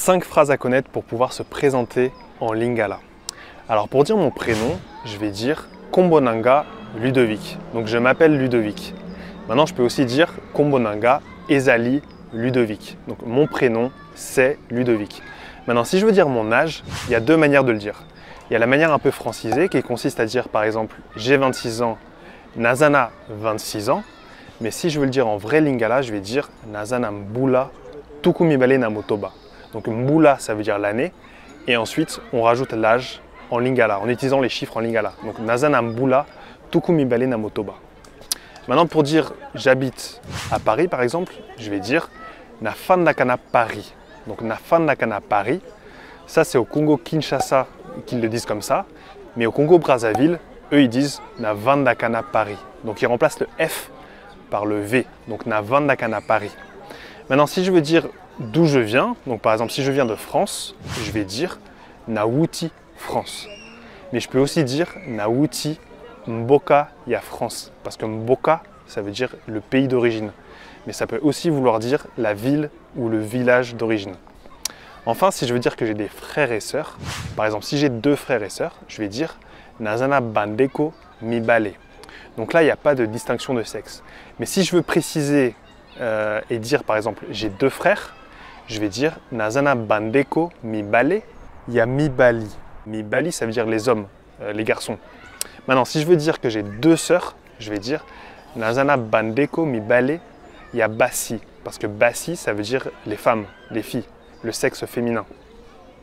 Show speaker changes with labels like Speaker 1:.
Speaker 1: 5 phrases à connaître pour pouvoir se présenter en Lingala. Alors pour dire mon prénom, je vais dire Kombonanga Ludovic. Donc je m'appelle Ludovic. Maintenant je peux aussi dire Kombonanga Ezali Ludovic. Donc mon prénom c'est Ludovic. Maintenant si je veux dire mon âge, il y a deux manières de le dire. Il y a la manière un peu francisée qui consiste à dire par exemple j'ai 26 ans, Nazana 26 ans. Mais si je veux le dire en vrai Lingala, je vais dire Nazana Mbula Tukumibale Namotoba. Donc Mbula, ça veut dire l'année. Et ensuite, on rajoute l'âge en Lingala, en utilisant les chiffres en Lingala. Donc Nazana Mbula Tukumibale Namotoba. Maintenant, pour dire j'habite à Paris, par exemple, je vais dire Nafandakana Paris. Donc Nafandakana Paris, ça c'est au Congo-Kinshasa qu'ils le disent comme ça. Mais au Congo-Brazzaville, eux ils disent Navandakana Paris. Donc ils remplacent le F par le V. Donc Navandakana Paris. Maintenant, si je veux dire d'où je viens, donc par exemple si je viens de France, je vais dire Nawuti France. Mais je peux aussi dire Nawuti Mboka ya France, parce que Mboka ça veut dire le pays d'origine. Mais ça peut aussi vouloir dire la ville ou le village d'origine. Enfin, si je veux dire que j'ai des frères et sœurs, par exemple si j'ai deux frères et sœurs, je vais dire Nazana Bandeko Mibale. Donc là il n'y a pas de distinction de sexe. Mais si je veux préciser et dire par exemple j'ai deux frères, je vais dire Nazana Bandeko Mibale Yamibali. Mibali ça veut dire les hommes, les garçons. Maintenant si je veux dire que j'ai deux sœurs, je vais dire Nazana Bandeko Mibale Yabasi. Parce que Basi ça veut dire les femmes, les filles, le sexe féminin.